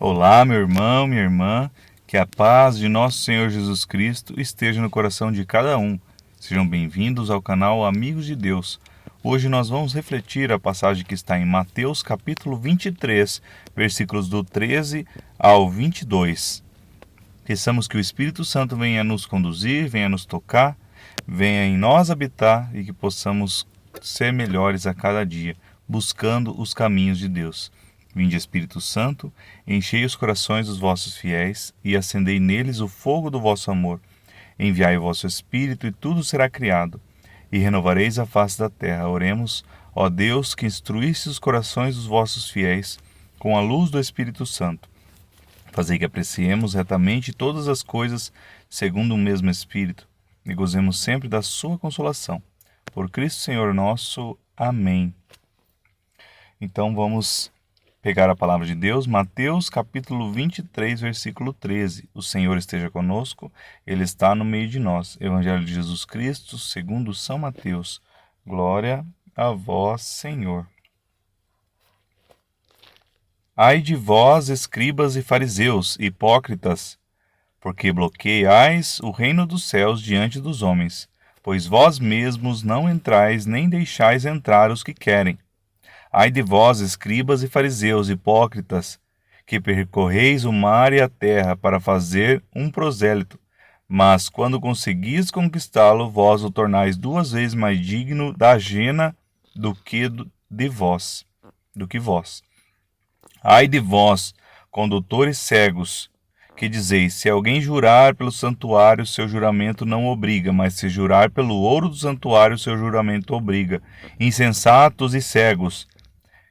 Olá, meu irmão, minha irmã, que a paz de nosso Senhor Jesus Cristo esteja no coração de cada um. Sejam bem-vindos ao canal Amigos de Deus. Hoje nós vamos refletir a passagem que está em Mateus capítulo 23, versículos do 13 ao 22. Peçamos que o Espírito Santo venha nos conduzir, venha nos tocar, venha em nós habitar e que possamos ser melhores a cada dia, buscando os caminhos de Deus. Vinde, Espírito Santo, enchei os corações dos vossos fiéis e acendei neles o fogo do vosso amor. Enviai o vosso Espírito e tudo será criado, e renovareis a face da terra. Oremos, ó Deus, que instruísse os corações dos vossos fiéis com a luz do Espírito Santo. Fazei que apreciemos retamente todas as coisas segundo o mesmo Espírito, e gozemos sempre da sua consolação. Por Cristo Senhor nosso. Amém. Então vamos pegar a palavra de Deus, Mateus capítulo 23, versículo 13. O Senhor esteja conosco, Ele está no meio de nós. Evangelho de Jesus Cristo, segundo São Mateus. Glória a vós, Senhor. Ai de vós, escribas e fariseus, hipócritas, porque bloqueais o reino dos céus diante dos homens, pois vós mesmos não entrais nem deixais entrar os que querem. Ai de vós, escribas e fariseus, hipócritas, que percorreis o mar e a terra para fazer um prosélito, mas quando conseguis conquistá-lo, vós o tornais 2 vezes mais digno da jena do que vós. Ai de vós, condutores cegos, que dizeis: se alguém jurar pelo santuário, seu juramento não obriga, mas se jurar pelo ouro do santuário, seu juramento obriga. Insensatos e cegos,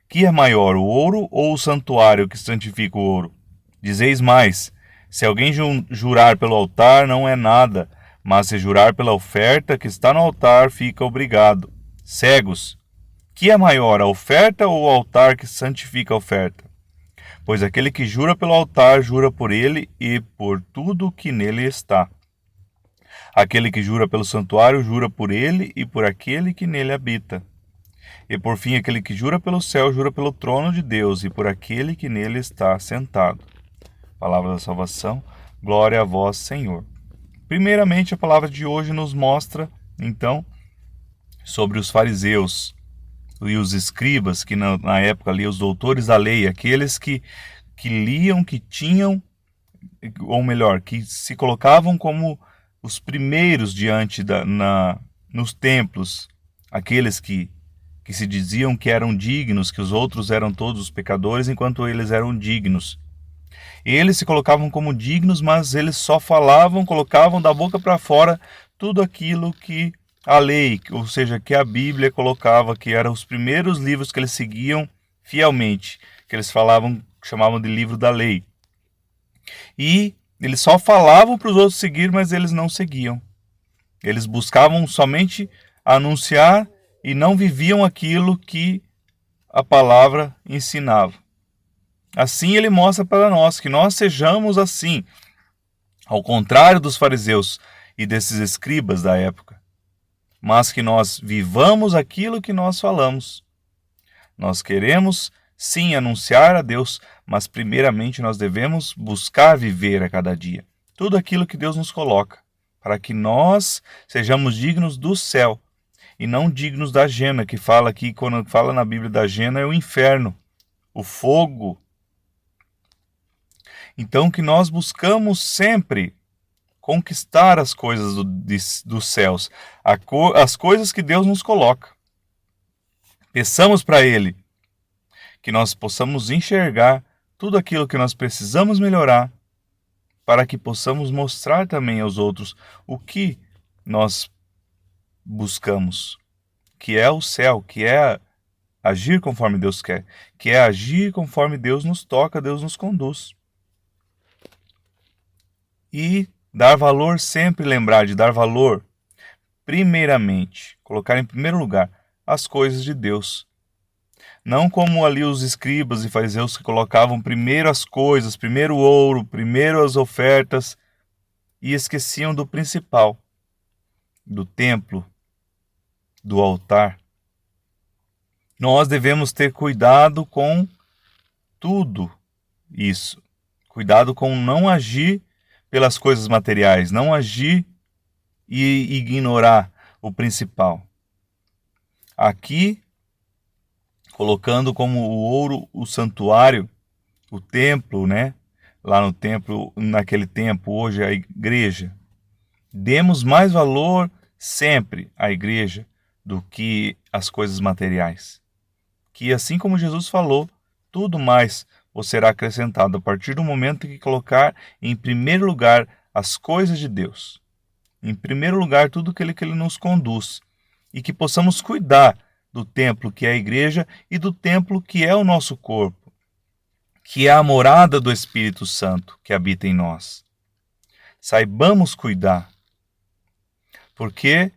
que é maior, o ouro ou o santuário que santifica o ouro? Dizeis mais: se alguém jurar pelo altar, não é nada, mas se jurar pela oferta que está no altar, fica obrigado. Cegos, que é maior, a oferta ou o altar que santifica a oferta? Pois aquele que jura pelo altar, jura por ele e por tudo que nele está. Aquele que jura pelo santuário, jura por ele e por aquele que nele habita. E por fim, aquele que jura pelo céu, jura pelo trono de Deus e por aquele que nele está sentado. Palavra da salvação, glória a vós, Senhor. Primeiramente, a palavra de hoje nos mostra, então, sobre os fariseus e os escribas, que na época ali, os doutores da lei, aqueles que liam, que tinham, ou melhor, que se colocavam como os primeiros diante nos templos, aqueles que se diziam que eram dignos, que os outros eram todos os pecadores, enquanto eles eram dignos. E eles se colocavam como dignos, mas eles só falavam, colocavam da boca para fora tudo aquilo que a lei, ou seja, que a Bíblia colocava, que eram os primeiros livros que eles seguiam fielmente, que eles chamavam de livro da lei. E eles só falavam para os outros seguir, mas eles não seguiam. Eles buscavam somente anunciar e não viviam aquilo que a palavra ensinava. Assim ele mostra para nós que nós sejamos assim, ao contrário dos fariseus e desses escribas da época, mas que nós vivamos aquilo que nós falamos. Nós queremos sim anunciar a Deus, mas primeiramente nós devemos buscar viver a cada dia tudo aquilo que Deus nos coloca, para que nós sejamos dignos do céu e não dignos da jena, que fala aqui, quando fala na Bíblia da jena, é o inferno, o fogo. Então que nós buscamos sempre conquistar as coisas dos céus, as coisas que Deus nos coloca. Peçamos para Ele que nós possamos enxergar tudo aquilo que nós precisamos melhorar, para que possamos mostrar também aos outros o que nós buscamos, que é o céu, que é agir conforme Deus quer, que é agir conforme Deus nos toca, Deus nos conduz. E dar valor, sempre lembrar de dar valor, primeiramente, colocar em primeiro lugar as coisas de Deus. Não como ali os escribas e fariseus que colocavam primeiro as coisas, primeiro o ouro, primeiro as ofertas, e esqueciam do principal, do templo, do altar. Nós devemos ter cuidado com tudo isso. Cuidado com não agir pelas coisas materiais, não agir e ignorar o principal. Aqui, colocando como o ouro o santuário, o templo, né? Lá no templo, naquele tempo, hoje a igreja. Demos mais valor sempre à igreja do que às coisas materiais. Que assim como Jesus falou, tudo mais vos será acrescentado a partir do momento que colocar em primeiro lugar as coisas de Deus. Em primeiro lugar, tudo aquilo que Ele nos conduz. E que possamos cuidar do templo que é a igreja e do templo que é o nosso corpo, que é a morada do Espírito Santo que habita em nós. Saibamos cuidar. Porque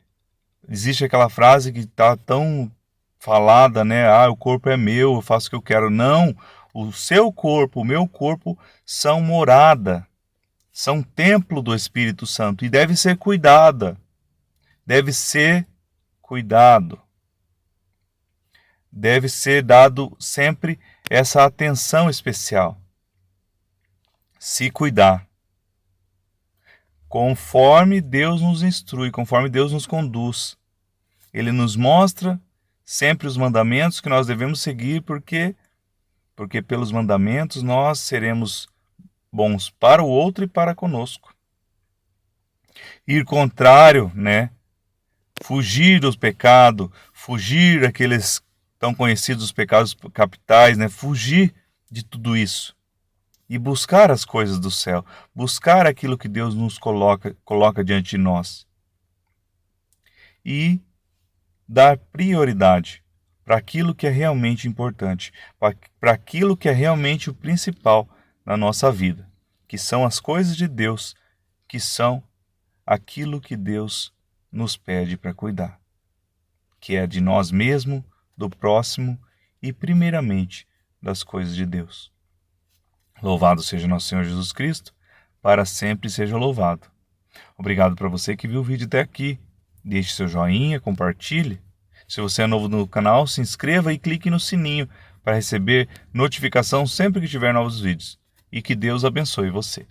existe aquela frase que está tão falada, né? Ah, o corpo é meu, eu faço o que eu quero. Não, o seu corpo, o meu corpo são morada, são templo do Espírito Santo e deve ser cuidada. Deve ser cuidado. Deve ser dado sempre essa atenção especial. Se cuidar. Conforme Deus nos instrui, conforme Deus nos conduz. Ele nos mostra sempre os mandamentos que nós devemos seguir, porque pelos mandamentos nós seremos bons para o outro e para conosco. Ir contrário, né? Fugir dos pecados, fugir daqueles tão conhecidos pecados capitais, né? Fugir de tudo isso. E buscar as coisas do céu, buscar aquilo que Deus nos coloca diante de nós. E dar prioridade para aquilo que é realmente importante, para aquilo que é realmente o principal na nossa vida, que são as coisas de Deus, que são aquilo que Deus nos pede para cuidar, que é de nós mesmos, do próximo e, primeiramente, das coisas de Deus. Louvado seja nosso Senhor Jesus Cristo, para sempre seja louvado. Obrigado para você que viu o vídeo até aqui. Deixe seu joinha, compartilhe. Se você é novo no canal, se inscreva e clique no sininho para receber notificação sempre que tiver novos vídeos. E que Deus abençoe você.